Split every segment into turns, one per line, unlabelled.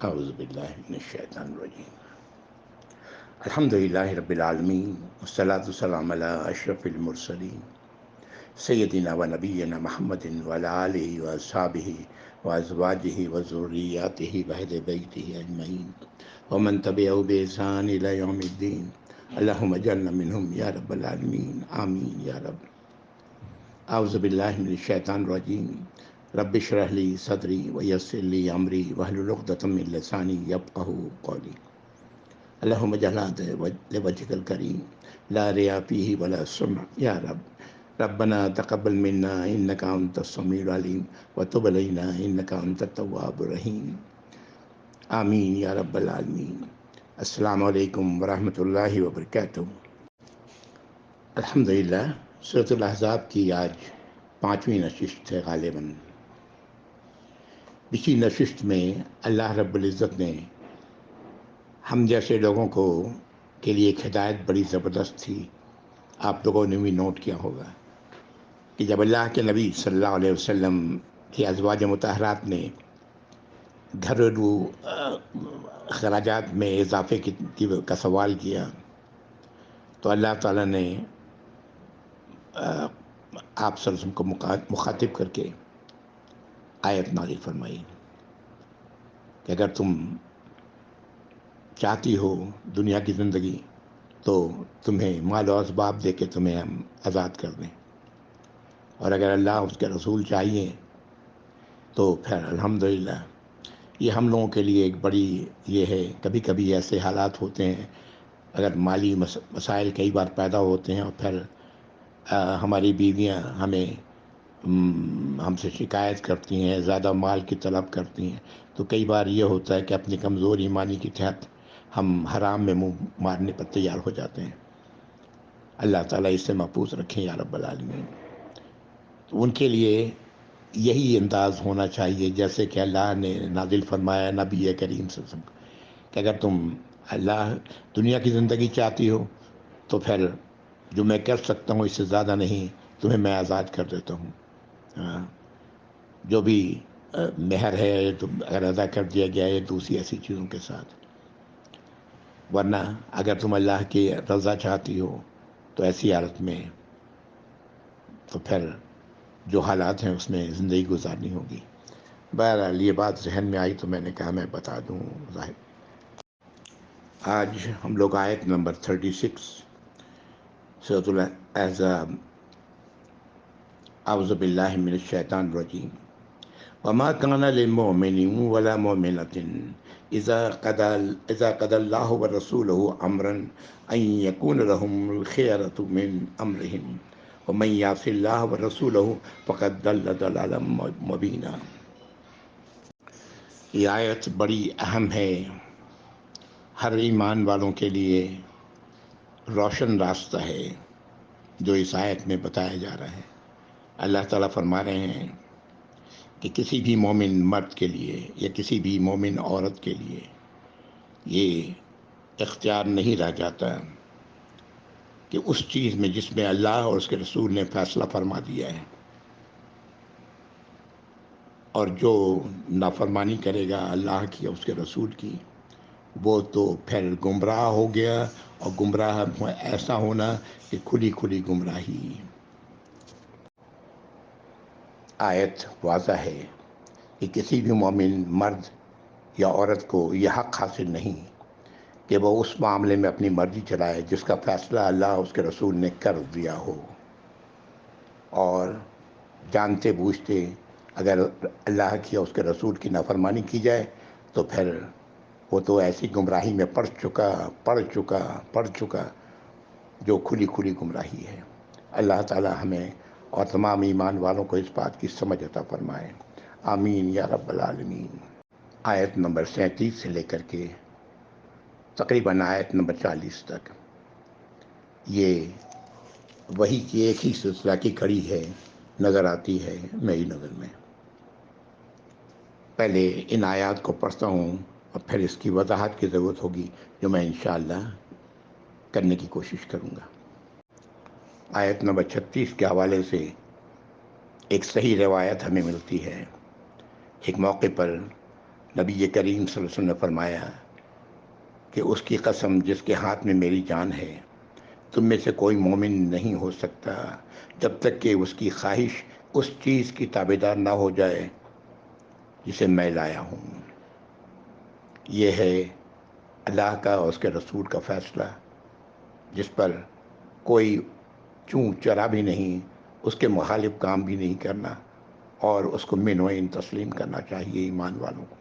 اعوذ باللہ من الشیطان الرجیم الحمدللہ رب العالمین والصلاة والسلام علی اشرف المرسلین سیدنا و نبینا محمد وعلی آلہ واصحابہ وازواجہ وذریاتہ واہل بیتہ اجمعین ومن تبعہ بإحسان الی یوم الدین اللہم اجعلنا منہم یا رب العالمین آمین یا رب۔ اعوذ باللہ من الشیطان الرجیم رب اشرح لی صدری ویسر لی امری واحلل عقدۃ من لسانی یفقہوا قولی۔ اللہم اجعل ھذا لوجہک الکریم لا ریاء فیہ ولا سمع یا رب۔ ربنا تقبل منا انک انت السمیع العلیم وتب علینا انک انت التواب الرحیم آمین یا رب العالمین۔ السلام علیکم ورحمۃ اللہ وبرکاتہ۔ الحمدللہ سورۃ الاحزاب کی آج 5ویں نشست ہے غالباً۔ پچھلی نشست میں اللہ رب العزت نے ہم جیسے لوگوں کے لیے ایک ہدایت بڑی زبردست تھی، آپ لوگوں نے بھی نوٹ کیا ہوگا کہ جب اللہ کے نبی صلی اللہ علیہ وسلم کی ازواج مطہرات نے گھریلو اخراجات میں اضافے کا سوال کیا تو اللہ تعالیٰ نے آپ صلی اللہ علیہ وسلم کو مخاطب کر کے آیت نازل فرمائی کہ اگر تم چاہتی ہو دنیا کی زندگی تو تمہیں مال و اسباب دے کے تمہیں ہم آزاد کر دیں، اور اگر اللہ اس کے رسول چاہیے تو پھر الحمدللہ یہ ہم لوگوں کے لیے ایک بڑی یہ ہے۔ کبھی کبھی ایسے حالات ہوتے ہیں، اگر مالی مسائل کئی بار پیدا ہوتے ہیں اور پھر ہماری بیویاں ہم سے شکایت کرتی ہیں، زیادہ مال کی طلب کرتی ہیں، تو کئی بار یہ ہوتا ہے کہ اپنی کمزور ایمانی کے تحت ہم حرام میں منہ مارنے پر تیار ہو جاتے ہیں۔ اللہ تعالیٰ اس سے محفوظ رکھیں یا رب العالمین۔ تو ان کے لیے یہی انداز ہونا چاہیے جیسے کہ اللہ نے نازل فرمایا نبی کریم صلی اللہ علیہ وسلم کہ اگر تم اللہ دنیا کی زندگی چاہتی ہو تو پھر جو میں کر سکتا ہوں اس سے زیادہ نہیں، تمہیں میں آزاد کر دیتا ہوں۔ جو بھی مہر ہے تو اگر ادا کر دیا گیا ہے دوسری ایسی چیزوں کے ساتھ، ورنہ اگر تم اللہ کی رضا چاہتی ہو تو ایسی حالت میں تو پھر جو حالات ہیں اس میں زندگی گزارنی ہوگی۔ بہرحال یہ بات ذہن میں آئی تو میں نے کہا میں بتا دوں ظاہر۔ آج ہم لوگ آیت نمبر 36 سورۃ الاحزاب۔ اعوذ باللہ من الشیطان الرجیم وما كان للمؤمن ولا مؤمنة اذا قضى الله ورسوله امرا ان يكون لهم الخيرة من امرهم ومن يعص الله ورسوله فقد ضل ضلالا مبینا۔ یہ آیت بڑی اہم ہے، ہر ایمان والوں کے لیے روشن راستہ ہے جو اس آیت میں بتایا جا رہا ہے۔ اللہ تعالیٰ فرما رہے ہیں کہ کسی بھی مومن مرد کے لیے یا کسی بھی مومن عورت کے لیے یہ اختیار نہیں رہ جاتا کہ اس چیز میں جس میں اللہ اور اس کے رسول نے فیصلہ فرما دیا ہے، اور جو نافرمانی کرے گا اللہ کی اور اس کے رسول کی وہ تو پھر گمراہ ہو گیا، اور گمراہ ایسا ہونا کہ کھلی کھلی گمراہی۔ آیت واضح ہے کہ کسی بھی مومن مرد یا عورت کو یہ حق حاصل نہیں کہ وہ اس معاملے میں اپنی مرضی چلائے جس کا فیصلہ اللہ اور اس کے رسول نے کر دیا ہو، اور جانتے بوجھتے اگر اللہ کی اور اس کے رسول کی نافرمانی کی جائے تو پھر وہ تو ایسی گمراہی میں پڑ چکا جو کھلی کھلی گمراہی ہے۔ اللہ تعالی ہمیں اور تمام ایمان والوں کو اس بات کی سمجھ عطا فرمائے، آمین یا رب العالمین۔ آیت نمبر 37 سے لے کر کے تقریباً آیت نمبر 40 تک یہ وحی کی ایک ہی سلسلہ کی کڑی ہے نظر آتی ہے میری نظر میں۔ پہلے ان آیات کو پڑھتا ہوں اور پھر اس کی وضاحت کی ضرورت ہوگی جو میں انشاءاللہ کرنے کی کوشش کروں گا۔ آیت نمبر 36 کے حوالے سے ایک صحیح روایت ہمیں ملتی ہے۔ ایک موقع پر نبی کریم صلی اللہ علیہ وسلم نے فرمایا کہ اس کی قسم جس کے ہاتھ میں میری جان ہے، تم میں سے کوئی مومن نہیں ہو سکتا جب تک کہ اس کی خواہش اس چیز کی تابعدار نہ ہو جائے جسے میں لایا ہوں۔ یہ ہے اللہ کا اور اس کے رسول کا فیصلہ، جس پر کوئی چوں چرا بھی نہیں، اس کے مخالف کام بھی نہیں کرنا، اور اس کو من و عین تسلیم کرنا چاہیے ایمان والوں کو۔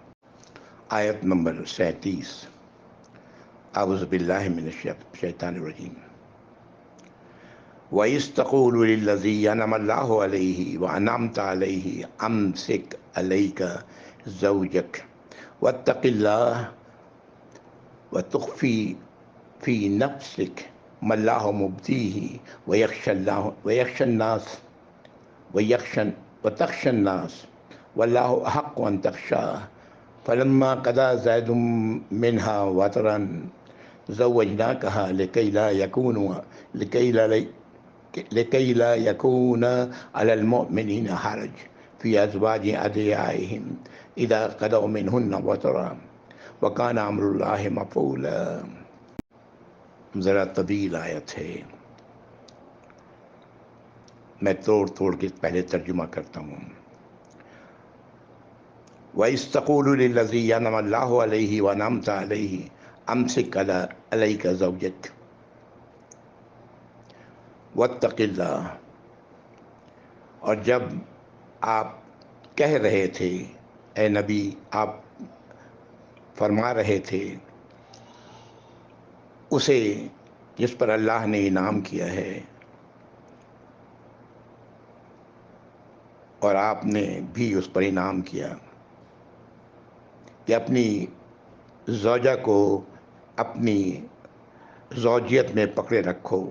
آیت نمبر 37۔ اعوذ باللہ من الشیطان الرجیم۔ وَإِذْ تَقُولُ لِلَّذِي أَنْعَمَ اللَّهُ عَلَيْهِ وَأَنْعَمْتَ عَلَيْهِ أَمْسِكْ عَلَيْكَ زَوْجَكَ وَاتَّقِ اللَّهَ وَتُخْفِي فِي نَفْسِكَ مَا اللَّهُ مُبْدِيهِ وَيَخْشَى النَّاسَ وَاللَّهُ أَحَقُّ أَن تَخْشَاهُ فَلَمَّا قَضَىٰ زَيْدٌ مِّنْهَا وَطَرًا زَوَّجْنَاكَهَا لكي لا يكون على المؤمنين حرج في أزواج أدعيائهم إذا قضوا منهن وطرا وكان أمر الله مفعولا۔ ذرا طویل آیت ہے، میں توڑ کے پہلے ترجمہ کرتا ہوں۔ وَإِذْ تَقُولُ لِلَّذِي أَنْعَمَ اللَّهُ عَلَيْهِ وَأَنْعَمْتَ عَلَيْهِ أَمْسِكْ عَلَيْكَ زَوْجَكَ وَاتَّقِ اللَّهَ۔ اور جب آپ کہہ رہے تھے، اے نبی، آپ فرما رہے تھے اسے جس پر اللہ نے انعام کیا ہے، اور آپ نے بھی اس پر انعام کیا کہ اپنی زوجہ کو اپنی زوجیت میں پکڑے رکھو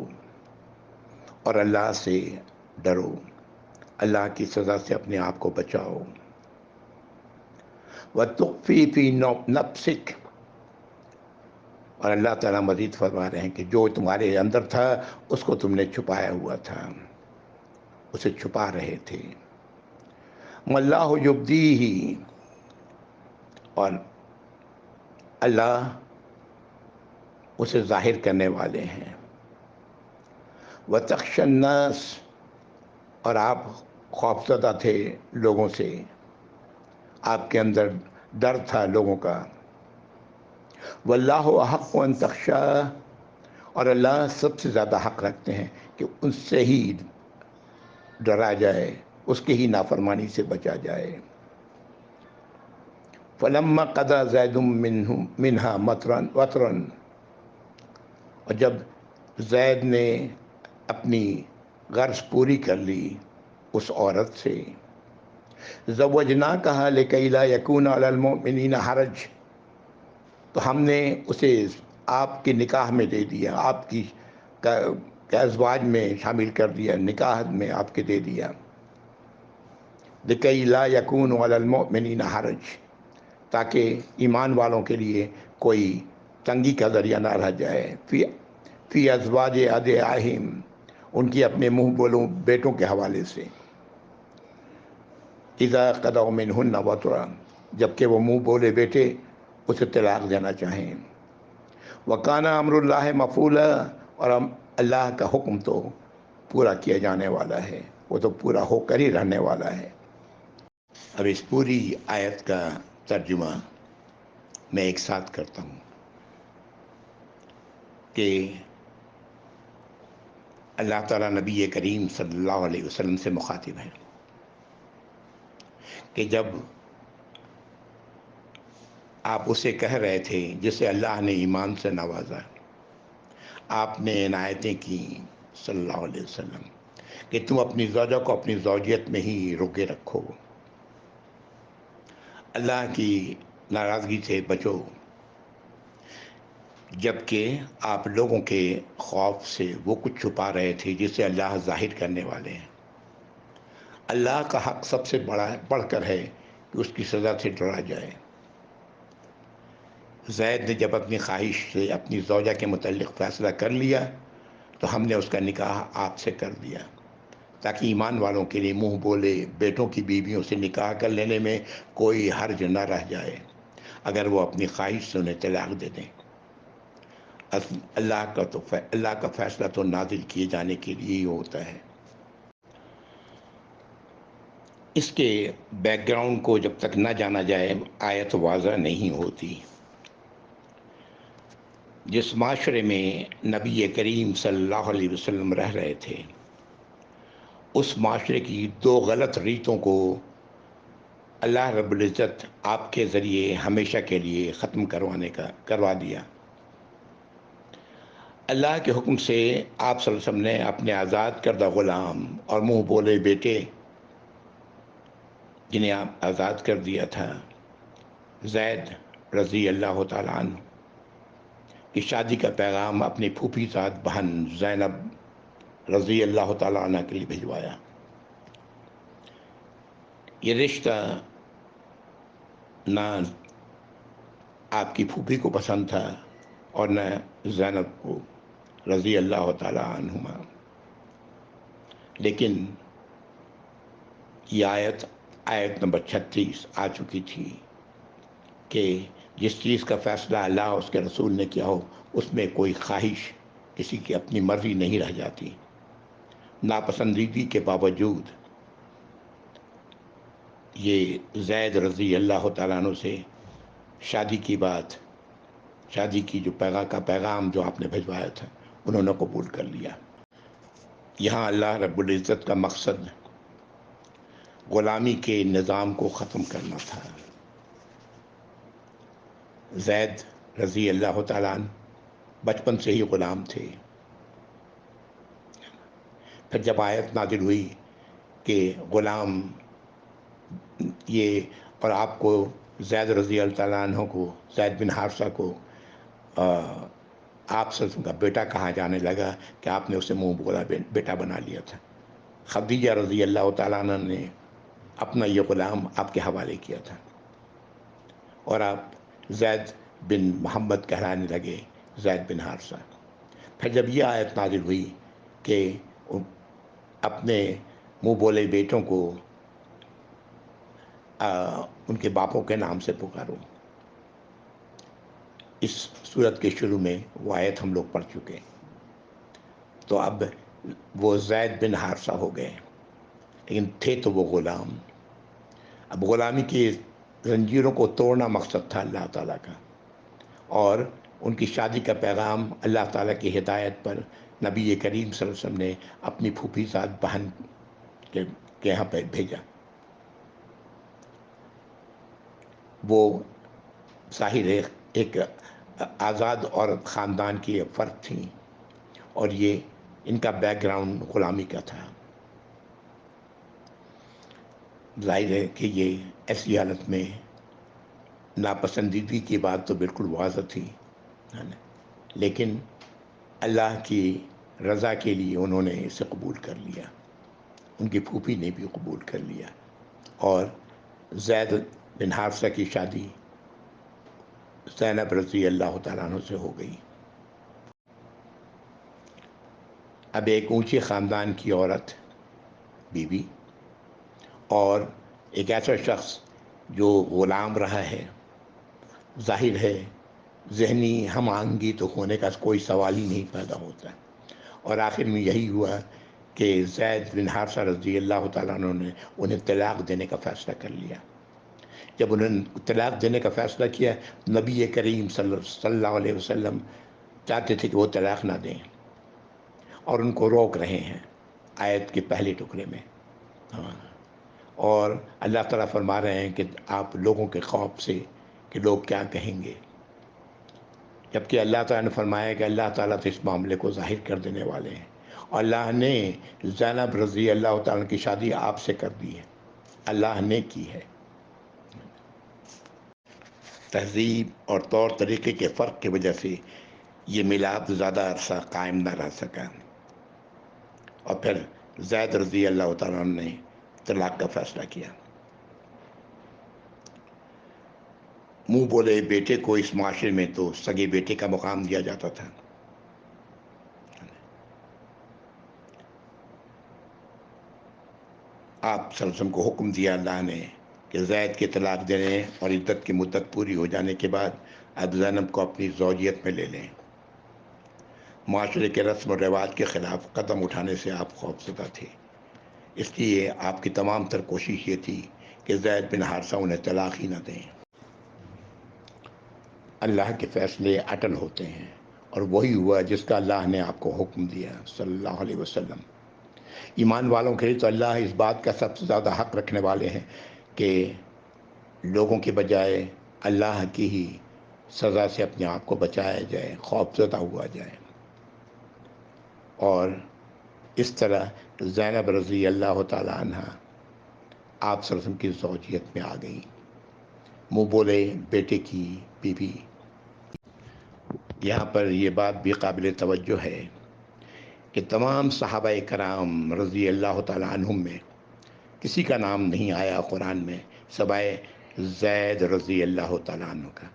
اور اللہ سے ڈرو، اللہ کی سزا سے اپنے آپ کو بچاؤ۔ وَتُخْفِي فِي نَفْسِكَ، اور اللہ تعالیٰ مزید فرما رہے ہیں کہ جو تمہارے اندر تھا اس کو تم نے چھپایا ہوا تھا، اسے چھپا رہے تھے۔ وَاللَّهُ يُبْدِيهِ، اور اللہ اسے ظاہر کرنے والے ہیں۔ وَتَخْشَى النَّاسَ، اور آپ خوفزدہ تھے لوگوں سے، آپ کے اندر ڈر تھا لوگوں کا۔ وَاللَّهُ أَحَقُّ أَن تَخْشَاهُ، اور اللہ سب سے زیادہ حق رکھتے ہیں کہ ان سے ہی ڈرا جائے، اس کی ہی نافرمانی سے بچا جائے۔ فَلَمَّا قَضَىٰ زَيْدٌ مِّنْهَا وَطْرًا، اور جب زید نے اپنی غرض پوری کر لی اس عورت سے، زَوَّجْنَاكَهَا لِكَيْ لَا يَكُونَ عَلَى الْمُؤْمِنِينَ حَرَجٌ، تو ہم نے اسے آپ کے نکاح میں دے دیا، آپ کی ازواج میں شامل کر دیا، نکاح میں آپ کے دے دیا۔ لِكَيْ لَا يَكُونُ عَلَى الْمُؤْمِنِينَ حَرَجٌ، تاکہ ایمان والوں کے لیے کوئی تنگی کا ذریعہ نہ رہ جائے۔ فی ازواج ادعیائہم، ان کی اپنے منہ بولوں بیٹوں کے حوالے سے۔ اذا قضوا منہن وطرا، جبکہ وہ منہ بولے بیٹے اسے طلاق دینا چاہیں۔ وکان امر اللہ مفعولا، اور اللہ کا حکم تو پورا کیا جانے والا ہے، وہ تو پورا ہو کر ہی رہنے والا ہے۔ اب اس پوری آیت کا ترجمہ میں ایک ساتھ کرتا ہوں کہ اللہ تعالیٰ نبی کریم صلی اللہ علیہ وسلم سے مخاطب ہے کہ جب آپ اسے کہہ رہے تھے جسے اللہ نے ایمان سے نوازا، آپ نے عنایتیں کی صلی اللہ علیہ وسلم کہ تم اپنی زوجہ کو اپنی زوجیت میں ہی روکے رکھو، اللہ کی ناراضگی سے بچو، جبکہ آپ لوگوں کے خوف سے وہ کچھ چھپا رہے تھے جسے اللہ ظاہر کرنے والے ہیں۔ اللہ کا حق سب سے بڑھ کر ہے کہ اس کی سزا سے ڈرا جائے۔ زید نے جب اپنی خواہش سے اپنی زوجہ کے متعلق فیصلہ کر لیا تو ہم نے اس کا نکاح آپ سے کر دیا، تاکہ ایمان والوں کے لیے منہ بولے بیٹوں کی بیویوں سے نکاح کر لینے میں کوئی حرج نہ رہ جائے۔ اگر وہ اپنی خواہش سے انہیں طلاق دے دیں۔ اللہ کا فیصلہ تو نازل کیے جانے کے لیے ہی ہوتا ہے۔ اس کے بیک گراؤنڈ کو جب تک نہ جانا جائے آیت واضح نہیں ہوتی۔ جس معاشرے میں نبی کریم صلی اللہ علیہ وسلم رہ رہے تھے، اس معاشرے کی دو غلط ریتوں کو اللہ رب العزت آپ کے ذریعے ہمیشہ کے لیے ختم کروا دیا۔ اللہ کے حکم سے آپ صلی اللہ علیہ وسلم نے اپنے آزاد کردہ غلام اور منہ بولے بیٹے جنہیں آپ آزاد کر دیا تھا، زید رضی اللہ تعالیٰ عنہ کی شادی کا پیغام اپنی پھوپھی زاد بہن زینب رضی اللہ تعالیٰ عنہ کے لیے بھجوایا۔ یہ رشتہ نہ آپ کی پھوپھی کو پسند تھا اور نہ زینب کو رضی اللہ تعالیٰ عنہما، لیکن یہ آیت نمبر 36 آ چکی تھی کہ جس چیز کا فیصلہ اللہ اور اس کے رسول نے کیا ہو، اس میں کوئی خواہش کسی کی اپنی مرضی نہیں رہ جاتی۔ ناپسندیدگی کے باوجود یہ زید رضی اللہ تعالیٰ عنہ سے شادی کی جو پیغام جو آپ نے بھجوایا تھا، انہوں نے قبول کر لیا۔ یہاں اللہ رب العزت کا مقصد غلامی کے نظام کو ختم کرنا تھا۔ زید رضی اللہ تعالیٰ عنہ بچپن سے ہی غلام تھے۔ پھر جب آیت نازل ہوئی کہ غلام یہ، اور آپ کو زید رضی اللہ تعالیٰ عنہ کو، زید بن حارثہ کو آپ سے کا بیٹا کہا جانے لگا کہ آپ نے اسے منہ بولا بیٹا بنا لیا تھا۔ خدیجہ رضی اللہ تعالیٰ عنہ نے اپنا یہ غلام آپ کے حوالے کیا تھا، اور آپ زید بن محمد کہلانے لگے، زید بن حارثہ۔ پھر جب یہ آیت نازل ہوئی کہ اپنے منہ بولے بیٹوں کو ان کے باپوں کے نام سے پکارو، اس صورت کے شروع میں وہ آیت ہم لوگ پڑھ چکے، تو اب وہ زید بن حارثہ ہو گئے، لیکن تھے تو وہ غلام۔ اب غلامی کی زنجیروں کو توڑنا مقصد تھا اللہ تعالیٰ کا، اور ان کی شادی کا پیغام اللہ تعالیٰ کی ہدایت پر نبی کریم صلی اللہ علیہ وسلم نے اپنی پھوپھی زاد بہن کے یہاں پہ بھیجا۔ وہ ظاہر ایک آزاد عورت خاندان کی فرد تھیں، اور یہ ان کا بیک گراؤنڈ غلامی کا تھا۔ ظاہر ہے کہ یہ ایسی حالت میں ناپسندیدگی کی بات تو بالکل واضح تھی، لیکن اللہ کی رضا کے لیے انہوں نے اسے قبول کر لیا، ان کی پھوپھی نے بھی قبول کر لیا، اور زید بن حارثہ کی شادی زینب رضی اللہ تعالیٰ عنہ سے ہو گئی۔ اب ایک اونچے خاندان کی عورت، بیوی، اور ایک ایسا شخص جو غلام رہا ہے، ظاہر ہے ذہنی ہم آہنگی تو ہونے کا کوئی سوال ہی نہیں پیدا ہوتا، اور آخر میں یہی ہوا کہ زید بن حارثہ رضی اللہ تعالیٰ عنہ نے انہیں طلاق دینے کا فیصلہ کر لیا۔ جب انہوں نے طلاق دینے کا فیصلہ کیا، نبی کریم صلی اللہ علیہ وسلم چاہتے تھے کہ وہ طلاق نہ دیں، اور ان کو روک رہے ہیں آیت کے پہلے ٹکڑے میں۔ اور اللہ تعالیٰ فرما رہے ہیں کہ آپ لوگوں کے خوف سے کہ لوگ کیا کہیں گے، جبکہ اللہ تعالیٰ نے فرمایا کہ اللہ تعالیٰ تو اس معاملے کو ظاہر کر دینے والے ہیں، اور اللہ نے زینب رضی اللہ تعالیٰ کی شادی آپ سے کر دی ہے، اللہ نے کی ہے۔ تہذیب اور طور طریقے کے فرق کی وجہ سے یہ میلاد زیادہ عرصہ قائم نہ رہ سکا، اور پھر زید رضی اللہ تعالیٰ عنہ نے طلاق کا فیصلہ کیا۔ منہ بولے بیٹے کو اس معاشرے میں تو سگے بیٹے کا مقام دیا جاتا تھا۔ آپ صلی اللہ علیہ وسلم کو حکم دیا اللہ نے کہ زید کے طلاق دینے اور عدت کی مدت پوری ہو جانے کے بعد اب زینب کو اپنی زوجیت میں لے لیں۔ معاشرے کے رسم و رواج کے خلاف قدم اٹھانے سے آپ خوفزدہ تھے، اس لیے آپ کی تمام تر کوشش یہ تھی کہ زید بن حارثہ انہیں طلاق ہی نہ دیں۔ اللہ کے فیصلے اٹل ہوتے ہیں، اور وہی ہوا جس کا اللہ نے آپ کو حکم دیا صلی اللہ علیہ وسلم۔ ایمان والوں کے لیے تو اللہ اس بات کا سب سے زیادہ حق رکھنے والے ہیں کہ لوگوں کے بجائے اللہ کی ہی سزا سے اپنے آپ کو بچایا جائے، خوفزدہ ہوا جائے۔ اور اس طرح زینب رضی اللہ تعالیٰ عنہ آپ صلی اللہ علیہ وسلم کی زوجیت میں آ گئی، منہ بولے بیٹے کی بیوی۔ یہاں پر یہ بات بھی قابل توجہ ہے کہ تمام صحابہ کرام رضی اللہ تعالیٰ عنہم میں کسی کا نام نہیں آیا قرآن میں سوائے زید رضی اللہ تعالیٰ عنہ کا،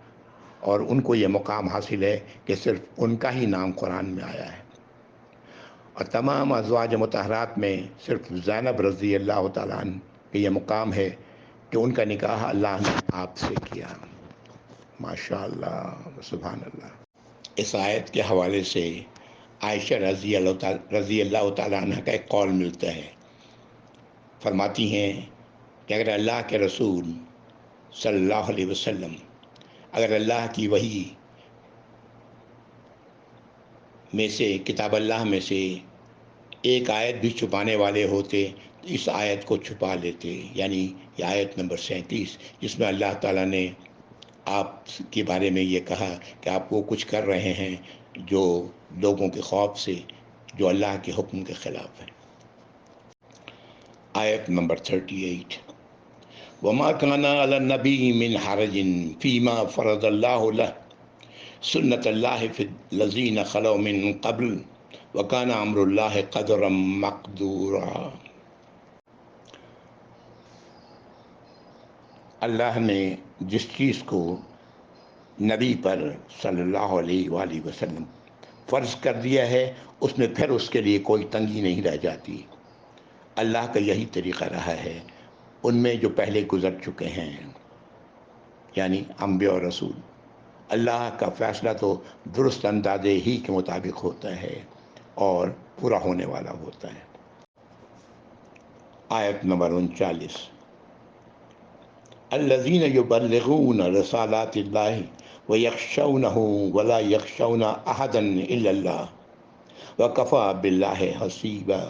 اور ان کو یہ مقام حاصل ہے کہ صرف ان کا ہی نام قرآن میں آیا ہے، اور تمام ازواج مطہرات میں صرف زینب رضی اللہ تعالیٰ عنہ کہ یہ مقام ہے کہ ان کا نکاح اللہ نے آپ سے کیا۔ ماشاء اللہ، سبحان اللہ۔ اس آیت کے حوالے سے عائشہ رضی اللہ تعالیٰ عنہ کا ایک قول ملتا ہے، فرماتی ہیں کہ اگر اللہ کے رسول صلی اللہ علیہ وسلم اگر اللہ کی وحی میں سے، کتاب اللہ میں سے ایک آیت بھی چھپانے والے ہوتے تو اس آیت کو چھپا لیتے، یعنی یہ آیت نمبر 37 جس میں اللہ تعالیٰ نے آپ کے بارے میں یہ کہا کہ آپ وہ کچھ کر رہے ہیں جو لوگوں کے خوف سے، جو اللہ کے حکم کے خلاف ہے۔ آیت نمبر 38، وَمَا كَانَ عَلَى النَّبِيِّ مِنْ حَرَجٍ فِيمَا فَرَضَ اللَّهُ لَهُ سُنَّةَ اللَّهِ فِي الَّذِينَ خَلَوْا مِنْ قَبْلُ وَكَانَ أَمْرُ اللَّهِ قَدْرًا مَقْدُورًا۔ اللہ نے جس چیز کو نبی پر صلی اللہ علیہ وآلہ وسلم فرض کر دیا ہے اس میں پھر اس کے لیے کوئی تنگی نہیں رہ جاتی۔ اللہ کا یہی طریقہ رہا ہے ان میں جو پہلے گزر چکے ہیں، یعنی انبیاء اور رسول۔ اللہ کا فیصلہ تو درست اندازے ہی کے مطابق ہوتا ہے اور پورا ہونے والا ہوتا ہے۔ آیت نمبر 39، الذین یبلغون رسالات اللہ ویخشونہ ولا یخشون احدا الا اللہ وکفی باللہ حسیبا۔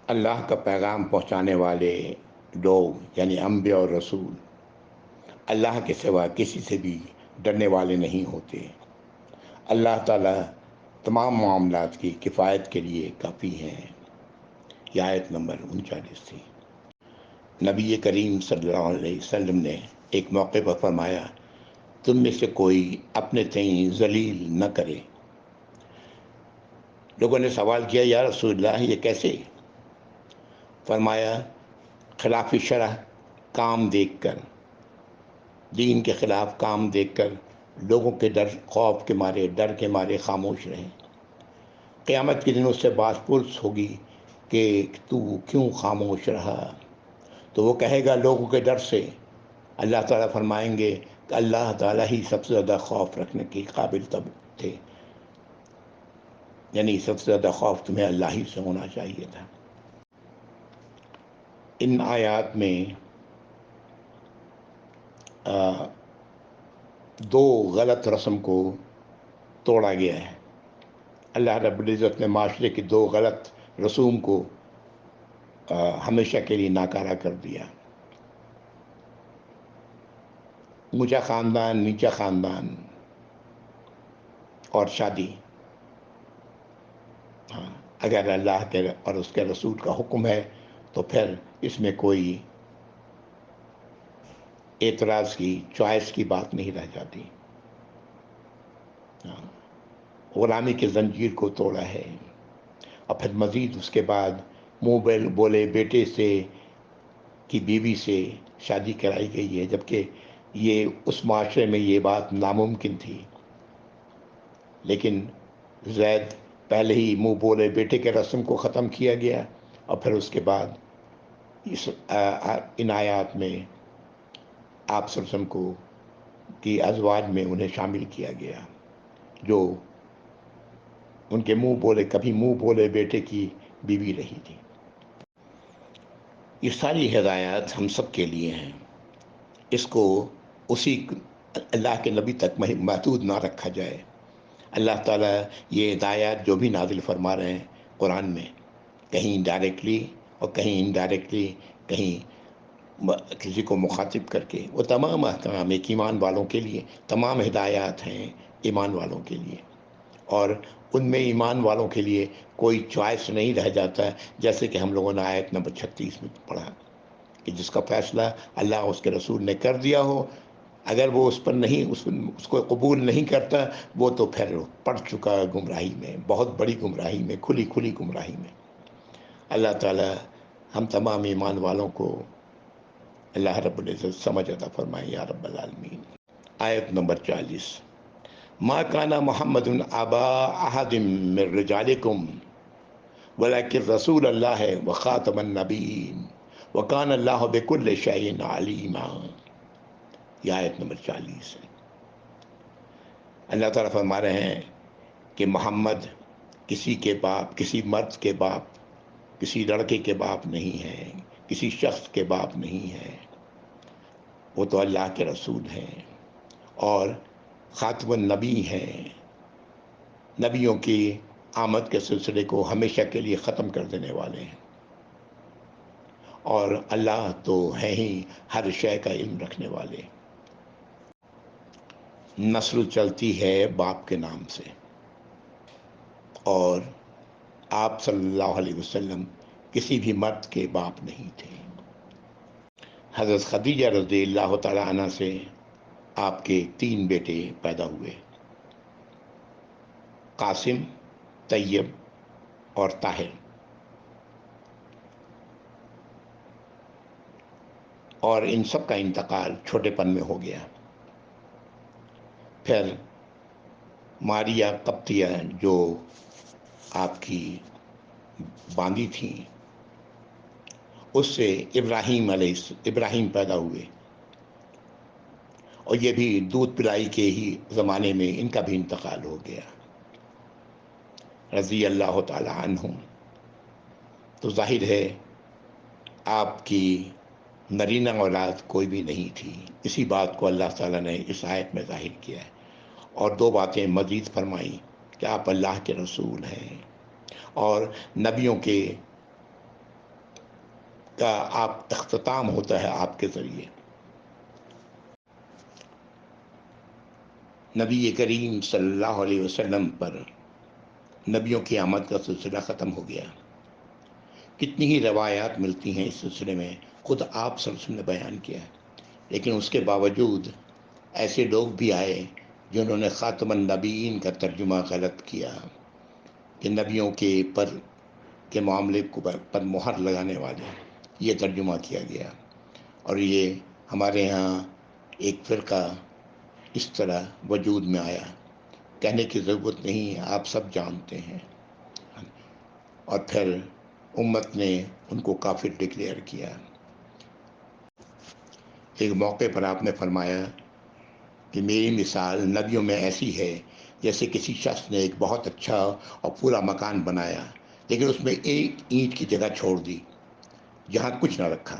اللہ کا پیغام پہنچانے والے لوگ یعنی انبیاء اور رسول اللہ کے سوا کسی سے بھی ڈرنے والے نہیں ہوتے۔ اللہ تعالیٰ تمام معاملات کی کفایت کے لیے کافی ہیں۔ یہ آیت نمبر 39 تھی۔ نبی کریم صلی اللہ علیہ وسلم نے ایک موقع پر فرمایا، تم میں سے کوئی اپنے تئیں ذلیل نہ کرے۔ لوگوں نے سوال کیا، یا رسول اللہ یہ کیسے؟ فرمایا، خلاف شرع کام دیکھ کر، دین کے خلاف کام دیکھ کر لوگوں کے خوف کے مارے، ڈر کے مارے خاموش رہیں۔ قیامت کے دن اس سے باز پرس ہوگی کہ تو کیوں خاموش رہا؟ تو وہ کہے گا لوگوں کے ڈر سے۔ اللہ تعالیٰ فرمائیں گے کہ اللہ تعالیٰ ہی سب سے زیادہ خوف رکھنے کے قابل تب تھے، یعنی سب سے زیادہ خوف تمہیں اللہ ہی سے ہونا چاہیے تھا۔ ان آیات میں دو غلط رسم کو توڑا گیا ہے۔ اللہ رب العزت نے معاشرے کی دو غلط رسوم کو ہمیشہ کے لیے ناکارہ کر دیا۔ اونچا خاندان، نیچا خاندان اور شادی، اگر اللہ کے اور اس کے رسول کا حکم ہے تو پھر اس میں کوئی اعتراض کی، چوائس کی بات نہیں رہ جاتی۔ غلامی کی زنجیر کو توڑا ہے، اور پھر مزید اس کے بعد منہ بولے بیٹے سے کی بیوی سے شادی کرائی گئی ہے، جبکہ یہ اس معاشرے میں یہ بات ناممکن تھی، لیکن زید پہلے ہی منہ بولے بیٹے کے رسم کو ختم کیا گیا، اور پھر اس کے بعد ان آیات میں آپ صلی اللہ علیہ وسلم کو کی ازواج میں انہیں شامل کیا گیا، جو ان کے منہ بولے کبھی منہ بولے بیٹے کی بیوی رہی تھی۔ یہ ساری ہدایات ہم سب کے لیے ہیں، اس کو اسی اللہ کے نبی تک محدود نہ رکھا جائے۔ اللہ تعالیٰ یہ ہدایات جو بھی نازل فرما رہے ہیں قرآن میں، کہیں ڈائریکٹلی اور کہیں انڈائریکٹلی، کہیں کسی کو مخاطب کر کے، وہ تمام احکام ایک ایمان والوں کے لیے، تمام ہدایات ہیں ایمان والوں کے لیے، اور ان میں ایمان والوں کے لیے کوئی چوائس نہیں رہ جاتا، جیسے کہ ہم لوگوں نے آیت نمبر 36 میں پڑھا کہ جس کا فیصلہ اللہ اس کے رسول نے کر دیا ہو، اگر وہ اس پر نہیں اس کو قبول نہیں کرتا، وہ تو پھر پڑ چکا گمراہی میں، بہت بڑی گمراہی میں، کھلی کھلی گمراہی میں۔ اللہ تعالی ہم تمام ایمان والوں کو اللہ رب العزت سمجھ عطا فرمائے یا رب العالمین۔ آیت نمبر 40، ما کان محمد ابا احد من رجالکم ولکن رسول اللہ وخاتم النبیین وکان اللہ بکل شیء علیما۔ یہ آیت نمبر 40 ہے۔ اللہ تعالیٰ فرما رہے ہیں کہ محمد کسی کے باپ، کسی مرد کے باپ، کسی لڑکے کے باپ نہیں ہے، کسی شخص کے باپ نہیں ہے، وہ تو اللہ کے رسول ہیں اور خاتم النبی ہیں، نبیوں کی آمد کے سلسلے کو ہمیشہ کے لیے ختم کر دینے والے ہیں، اور اللہ تو ہے ہی ہر شے کا علم رکھنے والے۔ نسل چلتی ہے باپ کے نام سے، اور آپ صلی اللہ علیہ وسلم کسی بھی مرد کے باپ نہیں تھے۔ حضرت خدیجہ رضی اللہ تعالی عنہ سے آپ کے 3 بیٹے پیدا ہوئے، قاسم، طیب اور طاہر، اور ان سب کا انتقال چھوٹے پن میں ہو گیا۔ پھر ماریہ قبطیہ جو آپ کی باندی تھیں، اس سے ابراہیم پیدا ہوئے، اور یہ بھی دودھ پلائی کے ہی زمانے میں ان کا بھی انتقال ہو گیا رضی اللہ تعالی عنہم۔ تو ظاہر ہے آپ کی نرینہ اولاد کوئی بھی نہیں تھی، اسی بات کو اللہ تعالیٰ نے اس آیت میں ظاہر کیا ہے، اور 2 باتیں مزید فرمائی کہ آپ اللہ کے رسول ہیں، اور نبیوں کا آپ اختتام ہوتا ہے آپ کے ذریعے۔ نبی کریم صلی اللہ علیہ وسلم پر نبیوں کی آمد کا سلسلہ ختم ہو گیا۔ کتنی ہی روایات ملتی ہیں اس سلسلے میں، خود آپ صلی اللہ علیہ وسلم نے بیان کیا ہے، لیکن اس کے باوجود ایسے لوگ بھی آئے جنہوں نے خاتم النبیین کا ترجمہ غلط کیا کہ نبیوں کے معاملے پر مہر لگانے والے، یہ ترجمہ کیا گیا، اور یہ ہمارے ہاں ایک فرقہ اس طرح وجود میں آیا، کہنے کی ضرورت نہیں، آپ سب جانتے ہیں، اور پھر امت نے ان کو کافر ڈکلیئر کیا۔ ایک موقع پر آپ نے فرمایا کہ میری مثال نبیوں میں ایسی ہے جیسے کسی شخص نے ایک بہت اچھا اور پورا مکان بنایا، لیکن اس میں ایک اینٹ کی جگہ چھوڑ دی جہاں کچھ نہ رکھا۔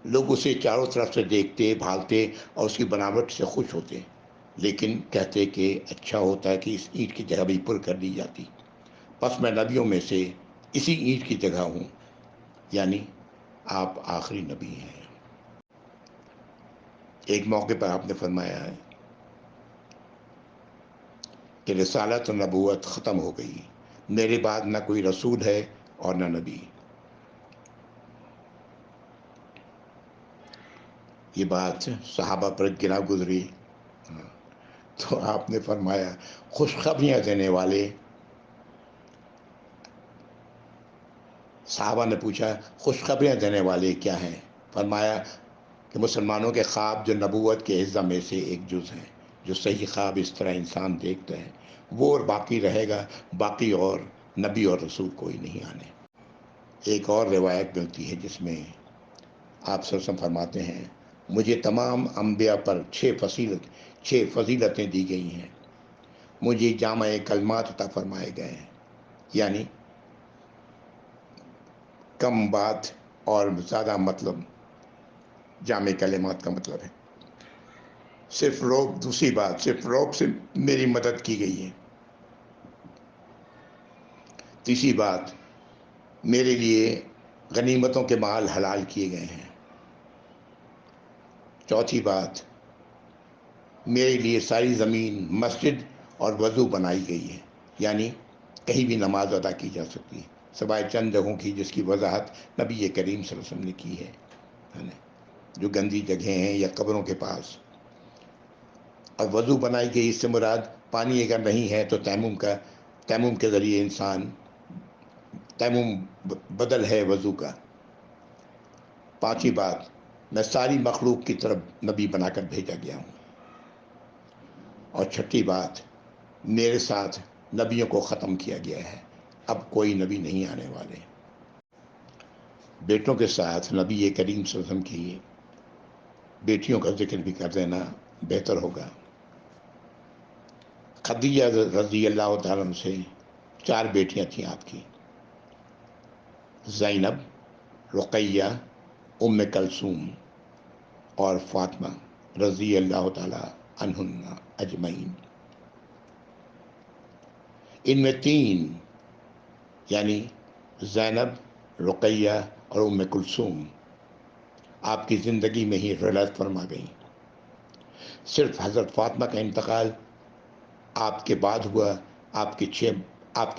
لوگ اسے چاروں طرف سے دیکھتے، بھالتے اور اس کی بناوٹ سے خوش ہوتے، لیکن کہتے کہ اچھا ہوتا ہے کہ اس اینٹ کی جگہ بھی پر کر دی جاتی۔ پس میں نبیوں میں سے اسی اینٹ کی جگہ ہوں، یعنی آپ آخری نبی ہیں۔ ایک موقع پر آپ نے فرمایا ہے کہ رسالت و نبوت ختم ہو گئی، میرے بعد نہ کوئی رسول ہے اور نہ نبی۔ یہ بات صحابہ پر گرا گزری، تو آپ نے فرمایا خوشخبریاں دینے والے، صحابہ نے پوچھا خوشخبریاں دینے والے کیا ہیں؟ فرمایا کہ مسلمانوں کے خواب جو نبوت کے اعضاء میں سے ایک جز ہیں، جو صحیح خواب اس طرح انسان دیکھتا ہے وہ اور باقی رہے گا، باقی اور نبی اور رسول کوئی نہیں آنے۔ ایک اور روایت ملتی ہے جس میں آپ صلی اللہ علیہ وسلم فرماتے ہیں مجھے تمام انبیاء پر 6 فضیلتیں دی گئی ہیں، مجھے جامع کلمات عطا فرمائے گئے ہیں، یعنی کم بات اور زیادہ مطلب جامع کلمات کا مطلب ہے۔ دوسری بات، صرف روب سے میری مدد کی گئی ہے۔ تیسری بات، میرے لیے غنیمتوں کے مال حلال کیے گئے ہیں۔ چوتھی بات، میرے لیے ساری زمین مسجد اور وضو بنائی گئی ہے، یعنی کہیں بھی نماز ادا کی جا سکتی ہے سوائے چند جگہوں کی جس کی وضاحت نبی کریم صلی اللہ علیہ وسلم نے کی ہے، جو گندی جگہیں ہیں یا قبروں کے پاس۔ اور وضو بنائی گئی، اس سے مراد پانی اگر نہیں ہے تو تیمم کے ذریعے انسان، تیمم بدل ہے وضو کا۔ پانچویں بات، میں ساری مخلوق کی طرف نبی بنا کر بھیجا گیا ہوں۔ اور چھٹی بات، میرے ساتھ نبیوں کو ختم کیا گیا ہے، اب کوئی نبی نہیں آنے والے۔ بیٹوں کے ساتھ نبی کریم صلی اللہ علیہ وسلم کی بیٹیوں کا ذکر بھی کر دینا بہتر ہوگا۔ خدیجہ رضی اللہ تعالیٰ عنہ سے 4 بیٹیاں تھیں آپ کی، زینب، رقیہ، ام کلثوم اور فاطمہ رضی اللہ تعالیٰ عنہن اجمعین۔ ان میں 3 یعنی زینب، رقیہ اور ام کلثوم آپ کی زندگی میں ہی رحلت فرما گئیں۔ صرف حضرت فاطمہ کا انتقال آپ کے بعد ہوا، آپ کے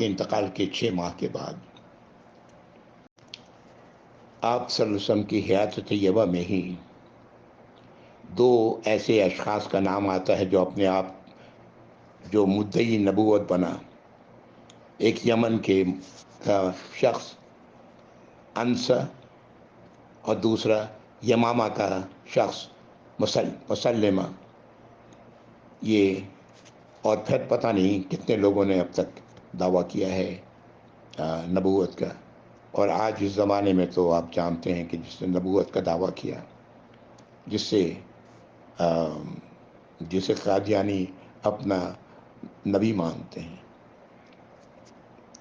انتقال کے 6 ماہ کے بعد۔ آپ صلی اللہ علیہ وسلم کی حیات طیبہ میں ہی 2 ایسے اشخاص کا نام آتا ہے جو اپنے آپ جو مدعی نبوت بنا۔ ایک یمن کے شخص انسا اور دوسرا یمامہ کا شخص مسلمہ۔ یہ اور پھر پتہ نہیں کتنے لوگوں نے اب تک دعویٰ کیا ہے نبوت کا۔ اور آج اس زمانے میں تو آپ جانتے ہیں کہ جس نے نبوت کا دعویٰ کیا، جسے قادیانی اپنا نبی مانتے ہیں،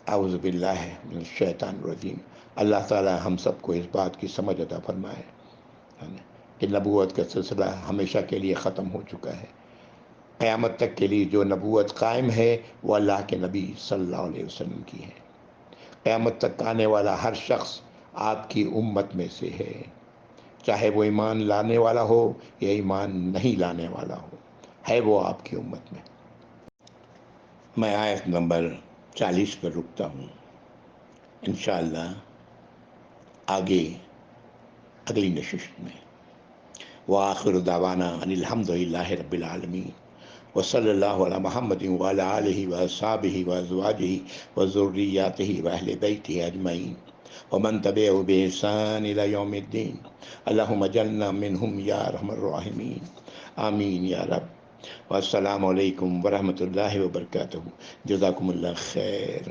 اعوذ باللہ من الشیطان الرجیم۔ اللہ تعالی ہم سب کو اس بات کی سمجھ عطا فرمائے کہ نبوت کا سلسلہ ہمیشہ کے لیے ختم ہو چکا ہے۔ قیامت تک کے لیے جو نبوت قائم ہے وہ اللہ کے نبی صلی اللہ علیہ وسلم کی ہے۔ قیامت تک آنے والا ہر شخص آپ کی امت میں سے ہے، چاہے وہ ایمان لانے والا ہو یا ایمان نہیں لانے والا ہو، ہے وہ آپ کی امت میں۔ میں آیت نمبر 40 پر رکتا ہوں، انشاءاللہ آگے اگلی نشست میں۔ وآخر دعوانا ان الحمد للہ رب العالمین، وصلی اللہ علی محمد وعلی آلہ واصحابہ وازواجہ وذریاتہ واہل بیتہ اجمعین ومن تبعہ بإحسان الی یوم الدین۔ اللہم اجعلنا منہم یا ارحم الراحمین، آمین یا رب۔ والسلام علیکم ورحمۃ اللہ وبرکاتہ۔ جزاکم اللہ خیر۔